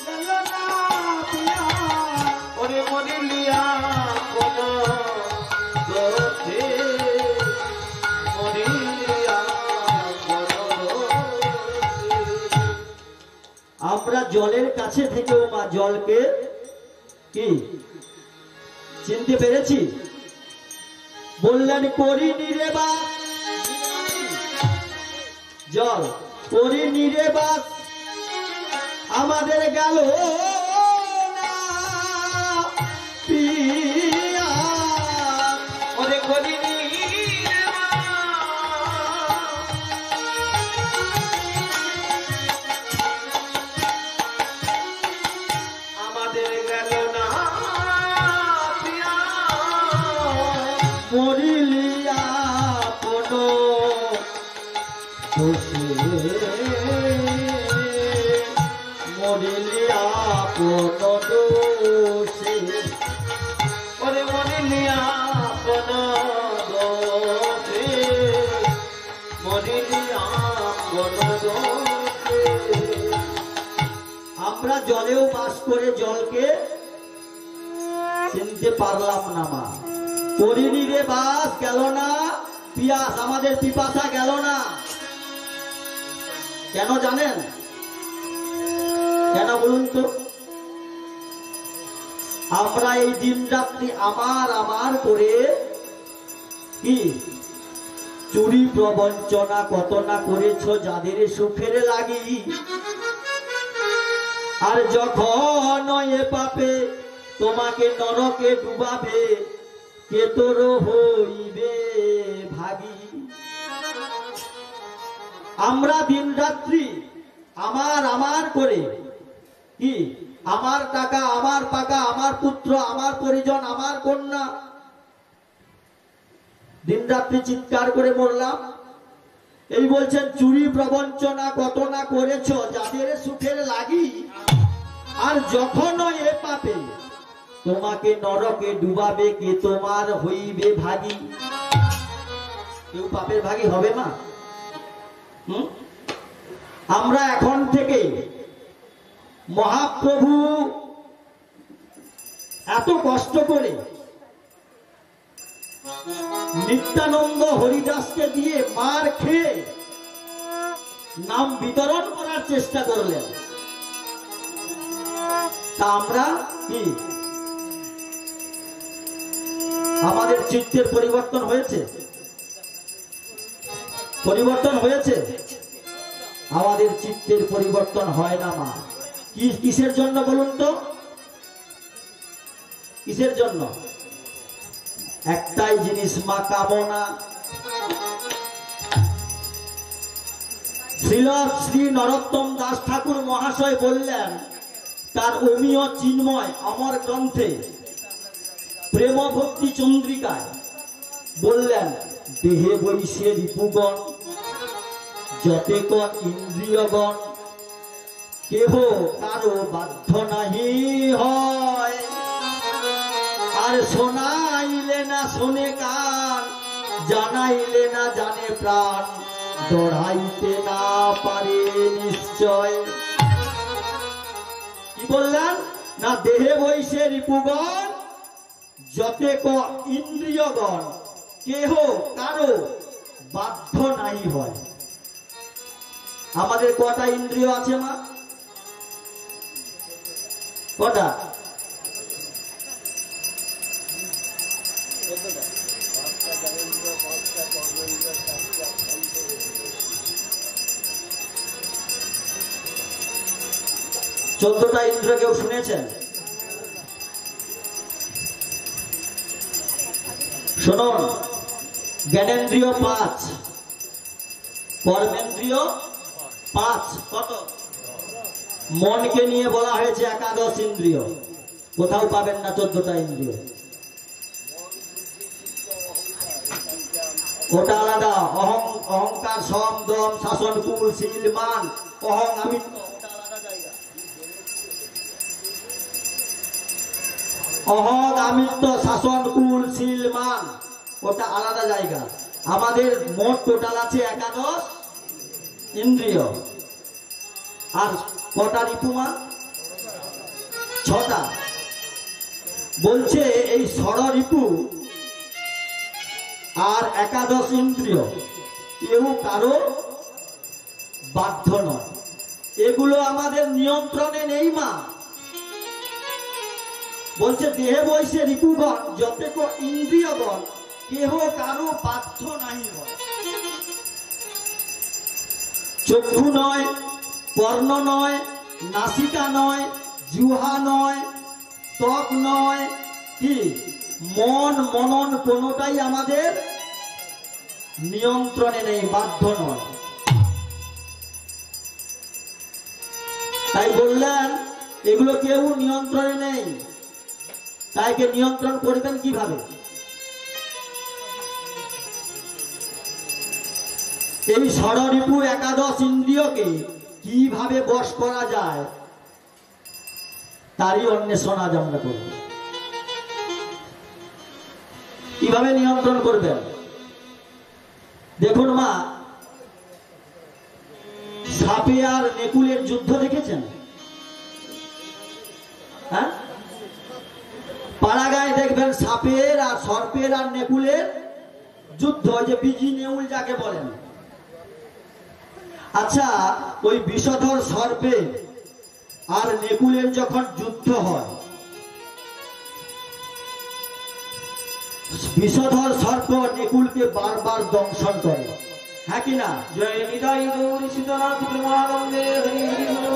A: গেল না পিয়া,
B: ওরে মরিলিয়া কোন দোষে মরিলিয়া কোন দোষে।
A: আমরা জলের কাছে থেকেও মা জলকে কি চিনতে পেরেছি। বললেন করিনি রে বাস, জল করিনি রে বাস আমাদের গেল না পিয়া,
B: ওরে করিনি রে মা আমাদের গেল না পিয়া
A: মরিলিয়া কোন দোষে, মরিলিয়া কোন দোষে,
B: ওরে মরিলিয়া কোন দোষে মরিলিয়া কোন দোষে।
A: আমরা জলেও বাস করে জলকে চিনতে পারলাম না মা। করিনি রে বাস গেল না পিয়াস, আমাদের পিপাসা গেল না। কেন জানেন? কেন বলুন তো? আমরা এই দিন রাত্রি আমার আমার করে কি চুরি প্রবঞ্চনা কত না করেছ যাদের সুখের লাগি, আর যখন এ পাপে তোমাকে নরকে ডুবাবে কে তোর হইবে ভাগী। আমরা দিন রাত্রি আমার আমার করে কি আমার টাকা, আমার পাকা, আমার পুত্র, আমার পরিজন, আমার কন্যা, দিন রাত্রি চিৎকার করে মরলাম। এই বলছেন চুরি প্রবঞ্চনা কত না করেছ যাদের সুখের লাগি, আর যখন এ পাপে তোমাকে নরকে ডুবাবে কে তোমার হইবে ভাগী। কেউ পাপের ভাগী হবে মা? আমরা এখন থেকে মহাপ্রভু এত কষ্ট করে নিত্যানন্দ হরিদাসকে দিয়ে মার খেয়ে নাম বিতরণ করার চেষ্টা করলেন। তা আমরা কি আমাদের চিত্তের পরিবর্তন হয়েছে? পরিবর্তন হয়েছে? আমাদের চিত্তের পরিবর্তন হয় না মা। কিসের জন্য বলুন তো? কিসের জন্য? একটাই জিনিস মা, কামনা। শ্রীল শ্রী নরোত্তম দাস ঠাকুর মহাশয় বললেন তার অমীয় চিন্ময় অমর গ্রন্থে প্রেম ভক্তি চন্দ্রিকায় বললেন, দেহে বৈশে রিপুগণ যতেক ইন্দ্রিয়গণ কেহ কারো বাধ্য নাহি হয়। আর শোনাইলে না শোনে কান, জানাইলে না জানে প্রাণ, দৌড়াইতে না পারে নিশ্চয়। কি বললেন না, দেহে বৈশে রিপুগণ যতেক ইন্দ্রিয়গণ কেহ কারো বাধ্য নাই হয়। আমাদের কটা ইন্দ্রিয় আছে মা? কটা? চোদ্দটা ইন্দ্রিয় কেউ শুনেছেন? শুনুন, জ্ঞানেন্দ্রিয় 5, কর্মেন্দ্রিয় 5, কত? মনকে নিয়ে বলা হয়েছে একাদশ ইন্দ্রিয়। কোথাও পাবেন না 14টা ইন্দ্রিয়, ওটা আলাদা। অহংকার, সম, দম, শাসন, কুল, শীল, মান, অহং, আমিত্ব, ওটা আলাদা জায়গা। অহং, আমিত্ব, শাসন, কুল, শীল, মান, ওটা আলাদা জায়গা। আমাদের মোট টোটাল আছে একাদশ ইন্দ্রিয়। আর কটা রিপুমা? 6টা। বলছে এই ষড়রিপু আর একাদশ ইন্দ্রিয় কেউ কারো বাধ্য নয়। এগুলো আমাদের নিয়ন্ত্রণে নেই মা। বলছে দেহে বৈশে রিপুগণ যতেক ইন্দ্রিয়গণ কেহ কারো বাধ্য নাহি হয়। চক্ষু নয়, কর্ণ নয়, নাসিকা নয়, জিহ্বা নয়, ত্বক নয়, কি মন, মনন কোনটাই আমাদের নিয়ন্ত্রণে নেই, বাধ্য নয়। তাই বললেন এগুলো কেউ নিয়ন্ত্রণে নেই। তাইকে নিয়ন্ত্রণ করবেন কিভাবে? এই ষড়রিপু একাদশ ইন্দ্রিয়কে কিভাবে বশ করা যায় তারই অন্বেষণ আজ আমরা করব। কিভাবে নিয়ন্ত্রণ করবেন? দেখুন মা, সাপে আর নেকুলের যুদ্ধ দেখেছেন? হ্যাঁ, পাড়াগায় দেখবেন সাপের আর সর্পের আর নেকুলের যুদ্ধ, যে বিজি নেউল যাকে বলেন। আচ্ছা, ওই বিষধর সর্পে আর নেকুলের যখন যুদ্ধ হয়, বিষধর সর্প নেকুলকে বারবার দংশন করে, হ্যাঁ কি না?
B: জয় নিতাই গৌর সীতানাথ প্রেমানন্দে হরি হরি বল।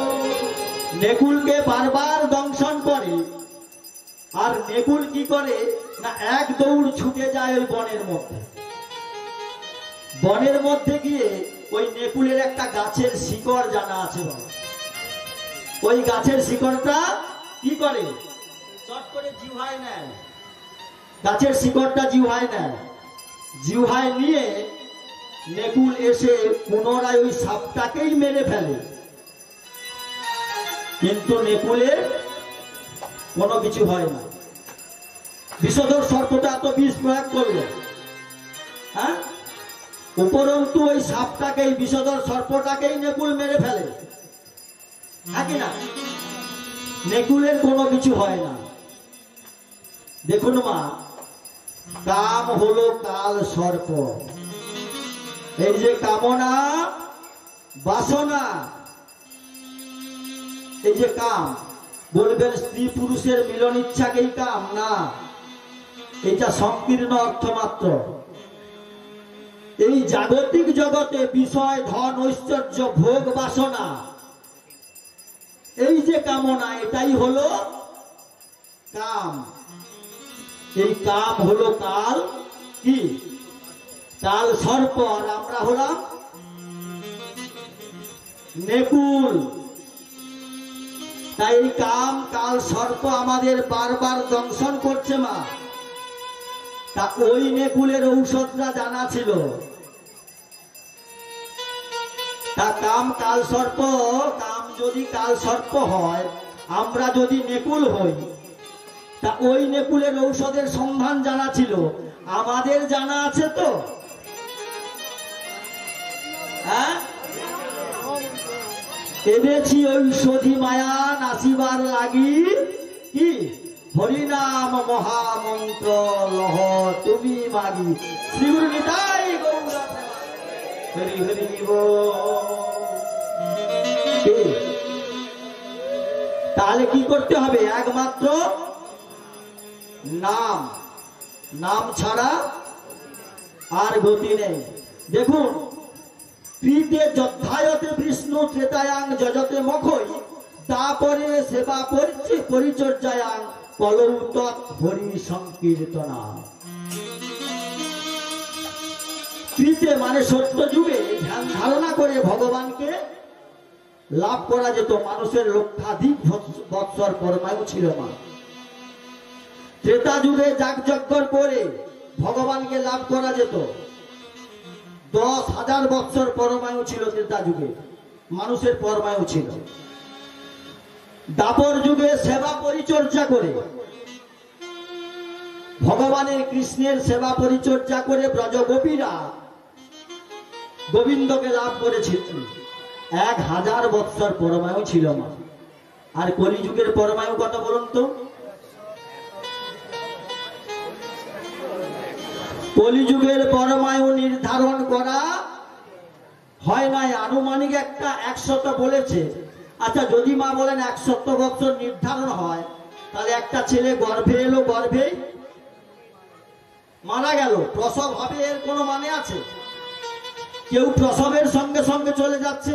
A: নেকুলকে বারবার দংশন করে। আর নেকুল কি করে না, এক দৌড় ছুটে যায় ওই বনের মধ্যে। বনের মধ্যে গিয়ে ওই নেকুলের একটা গাছের শিকড় জানা আছে, ওই গাছের শিকড়টা কি করে, চট করে জিহ্বায় নেয়। গাছের শিকড়টা জিহ্বায় নেয়। জিহ্বায় নিয়ে নেকুল এসে পুনরায় ওই সাপটাকেই মেরে ফেলে, কিন্তু নেকুলের কোনো কিছু হয় না। বিষধর সর্পটা এত বিষ প্রয়োগ করলো, হ্যাঁ, উপরন্তু ওই সাপটাকেই, বিষধর সর্পটাকেই নেকুল মেরে ফেলে, হ্যাঁ কি না? নেকুলের কোনো কিছু হয় না। দেখুন মা, কাম হলো কাল সর্প। এই যে কামনা, বাসনা, এই যে কাম, বলবেন স্ত্রী পুরুষের মিলন ইচ্ছাকেই কাম না, এটা সংকীর্ণ অর্থ মাত্র। এই জাগতিক জগতে বিষয়, ধন, ঐশ্বর্য, ভোগ, বাসনা, এই যে কামনা, এটাই হলো কাম। এই কাম হলো কাল কি, কাল সর্প। আর আমরা হলাম নেকুল। তাই কাম কাল সর্প আমাদের বারবার দংশন করছে মা। তা ওই নেকুলের ঔষধটা জানা ছিল। তা কাম কাল সর্প, কাম যদি কাল সর্প হয়, আমরা যদি নেকুল হই, তা ওই নেকুলের ঔষধের সন্ধান জানা ছিল। আমাদের জানা আছে তো? হ্যাঁ, এনেছি ঔষধি মায়া নাসিবার লাগি, কি হরিনাম মহামন্ত্র লহ তুমি মাগি। শ্রীগুরু নিতাই গৌর হরি হরি বল। তাহলে কি করতে হবে? একমাত্র নাম, নাম ছাড়া আর গতি নেই। দেখুন, প্রীতে যথায়তে বিষ্ণু ত্রেতায়াং যজতে মখই, তারপরে সেবা পরিচর্যায়াং কলৌ তৎ হরি সংকীর্তনা। প্রীতে মানে সত্য যুগে ধ্যান ধারণা করে ভগবানকে লাভ করা যেত। মানুষের লক্ষাধিক বৎসর পরমায়ু ছিল মা। ত্রেতা যুগে যাগযজ্ঞ করে ভগবানকে লাভ করা যেত। 10,000 বৎসর পরমায়ু ছিল ত্রেতা যুগে, মানুষের পরমায়ু ছিল। দাপর যুগে সেবা পরিচর্যা করে ভগবানের কৃষ্ণের সেবা পরিচর্যা করে ব্রজগোপীরা গোবিন্দকে লাভ করেছিল। 1000 বৎসর পরমায়ু ছিল মা। আর কলিযুগের পরমায়ু কত বলুন তো? কলিযুগের পরমায়ু নির্ধারণ করা হয় নাই। আনুমানিক একটা 100 বলেছে। আচ্ছা, যদি মা বলেন 100 বৎসর নির্ধারণ হয়, তাহলে একটা ছেলে গর্ভে এলো, গর্ভেই মারা গেল, প্রসব হবে, এর কোনো মানে আছে? কেউ প্রসবের সঙ্গে সঙ্গে চলে যাচ্ছে,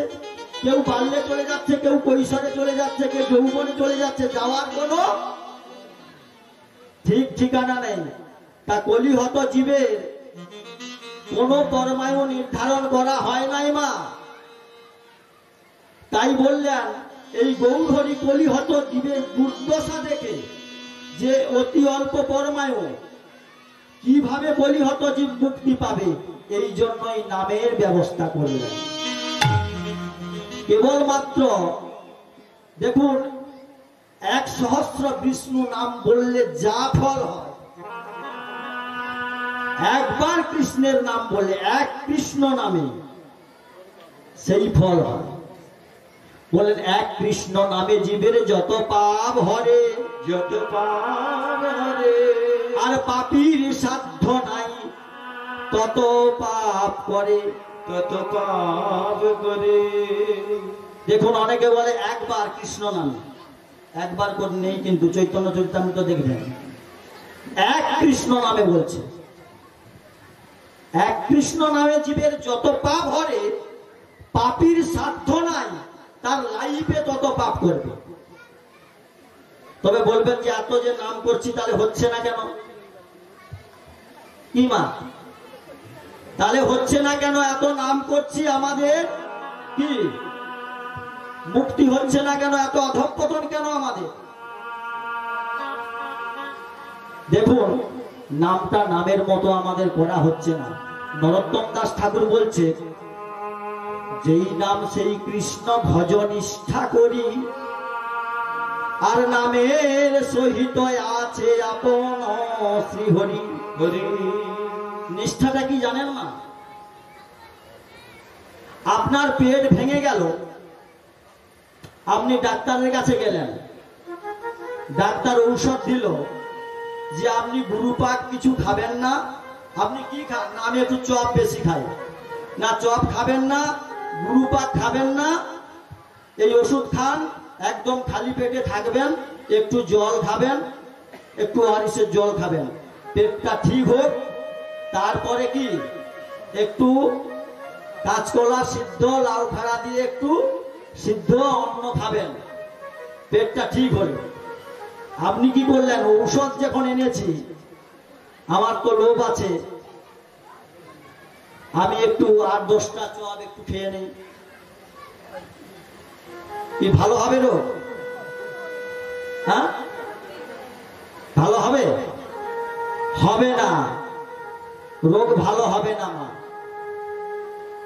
A: কেউ বাল্যে চলে যাচ্ছে, কেউ কৈশোরে চলে যাচ্ছে, কেউ যৌবনে চলে যাচ্ছে, যাওয়ার কোনো ঠিক ঠিকানা নেই। তা কলিহত জীবের কোনো পরমায়ু নির্ধারণ করা হয় নাই মা। তাই বললেন, এই গৌরহরি কলিহত জীবের দুর্দশা দেখে যে অতি অল্প পরমায়ু, কিভাবে কলিহত জীব মুক্তি পাবে, এই জন্যই নামের ব্যবস্থা করলেন। কেবলমাত্র দেখুন, 1,000 বিষ্ণু নাম বললে যা ফল হয়, একবার কৃষ্ণের নাম বললে, এক কৃষ্ণ নামে সেই ফল হয়। বলেন, এক কৃষ্ণ নামে জীবের যত পাপ হরে,
B: যত পাপ হরে,
A: আর পাপীর সাধ্য নাই তত পাপ করে,
B: তত পাপ করে।
A: দেখুন, অনেকে বলে একবার কৃষ্ণ নামে, একবার করে নেই, কিন্তু চৈতন্য চরিতামৃত দেখবেন এক কৃষ্ণ নামে বলছে। এক কৃষ্ণ নামে জীবের যত পাপ হরে, পাপীর সাধ্য নাই, তার লাইফে তত পাপ করবে। তবে বলবেন যে এত যে নাম করছি, তাহলে হচ্ছে না কেন? কি মা, তাহলে হচ্ছে না কেন? এত নাম করছি, আমাদের কি মুক্তি হচ্ছে না কেন? এত অধঃপতন কেন আমাদের? দেখুন, নামটা নামের মতো আমাদের করা হচ্ছে না। নরোত্তম দাস ঠাকুর বলছে, যেই নাম সেই কৃষ্ণ ভজ নিষ্ঠা করি, আর নামের সহিত আছে আপন শ্রীহরি।
B: হরি
A: নিষ্ঠাটা কি জানেন না? আপনার পেট ভেঙে গেল, আপনি ডাক্তারের কাছে গেলেন, ডাক্তার ঔষধ দিল যে আপনি গুরুপাক কিছু খাবেন না। আপনি কি খান? না, আমি একটু চপ বেশি খাই। না, চপ খাবেন না, গুরুপাক খাবেন না, এই ওষুধ খান, একদম খালি পেটে থাকবেন, একটু জল খাবেন, একটু ওআরএসের জল খাবেন, পেটটা ঠিক হোক, তারপরে কি একটু কাঁচকলা সিদ্ধ, লাউ খাড়া দিয়ে একটু সিদ্ধ অন্ন খাবেন, পেটটা ঠিক হলো। আপনি কি করলেন? ঔষধ যখন এনেছি, আমার তো লোভ আছে, আমি একটু 8-10টা চপ একটু খেয়ে নেই, কি ভালো হবে রোগ? হ্যাঁ, ভালো হবে? হবে না, রোগ ভালো হবে না মা।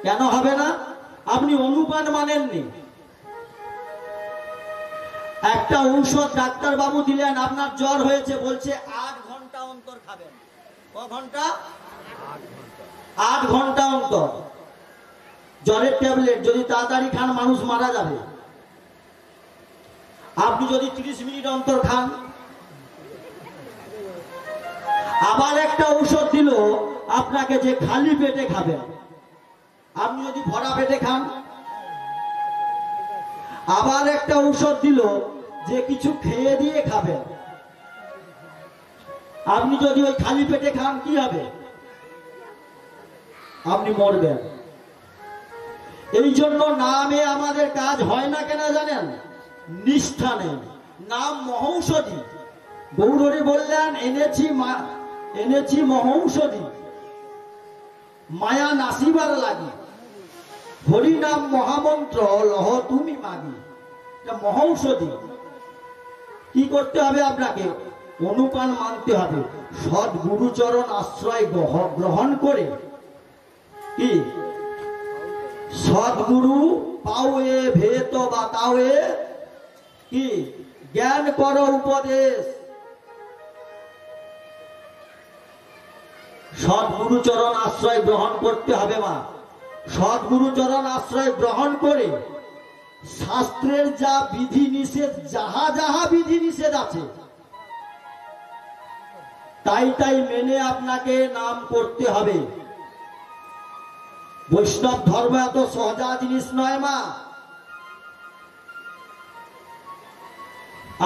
A: কেন হবে না? আপনি অনুপান মানেননি। একটা ঔষধ ডাক্তার বাবু দিলেন, আপনার জ্বর হয়েছে, বলছে 8 ঘন্টা অন্তর খাবেন। ক ঘন্টা? 8 ঘন্টা অন্তর। জ্বরের ট্যাবলেট যদি তাড়াতাড়ি খান মানুষ মারা যাবে। আপনি যদি 30 মিনিট অন্তর খান। আবার একটা ঔষধ দিল আপনাকে যে খালি পেটে খাবেন। আপনি যদি ভরা পেটে খান। আবার একটা ঔষধ দিল যে কিছু খেয়ে দিয়ে খাবেন। আপনি যদি ওই খালি পেটে খান কি হবে? আপনি মরবেন। এই জন্য নামে আমাদের কাজ হয় না কেন জানেন? নিষ্ঠা নেই। নাম মহৌষধি। গৌরহরি বললেন এনেছি মহৌষধি, মায়া নাসিবার লাগি, হরি নাম মহামন্ত্র লহ তুমি মাগি। এটা মহৌষধি। কি করতে হবে আপনাকে? অনুপান মানতে হবে। সৎ গুরুচরণ আশ্রয় গ্রহণ করে কি সৎগুরু পাওয়ে ভেত বাতাওয়ে কি জ্ঞান করো উপদেশ। সৎগুরুচরণ আশ্রয় গ্রহণ করতে হবে মা। সৎগুরুচরণ আশ্রয় গ্রহণ করে শাস্ত্রের যা বিধি নিষেধ, যাহা যাহা বিধি নিষেধ আছে তাই তাই মেনে আপনাকে নাম করতে হবে। বৈষ্ণব ধর্ম এত সহজা জিনিস নয় মা।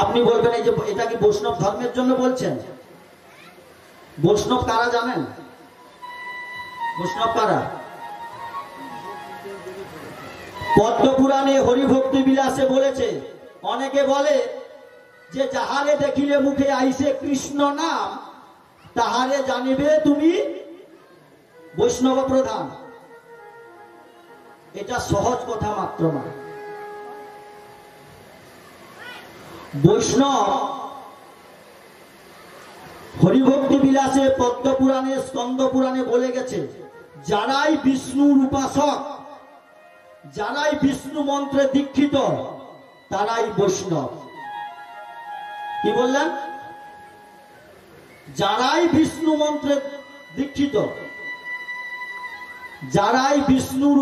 A: আপনি বলবেন এই যে এটা কি বৈষ্ণব ধর্মের জন্য বলছেন? বৈষ্ণব কারা জানেন? বৈষ্ণব কারা? পদ্মপুরাণে হরিভক্তি বিলাসে বলেছে, অনেকে বলে যে যাহারে দেখিলে মুখে আইসে কৃষ্ণ নাম তাহারে জানিবে তুমি বৈষ্ণব প্রধান। এটা সহজ কথা মাত্র না। বৈষ্ণব হরিভক্তি বিলাসে পদ্মপুরাণে স্কন্দ পুরাণে বলে গেছে, যারাই বিষ্ণুর উপাসক, যারাই বিষ্ণু মন্ত্রে দীক্ষিত তারাই বৈষ্ণব। কি বললেন? যারাই বিষ্ণু মন্ত্রে দীক্ষিত, যারাই বিষ্ণুর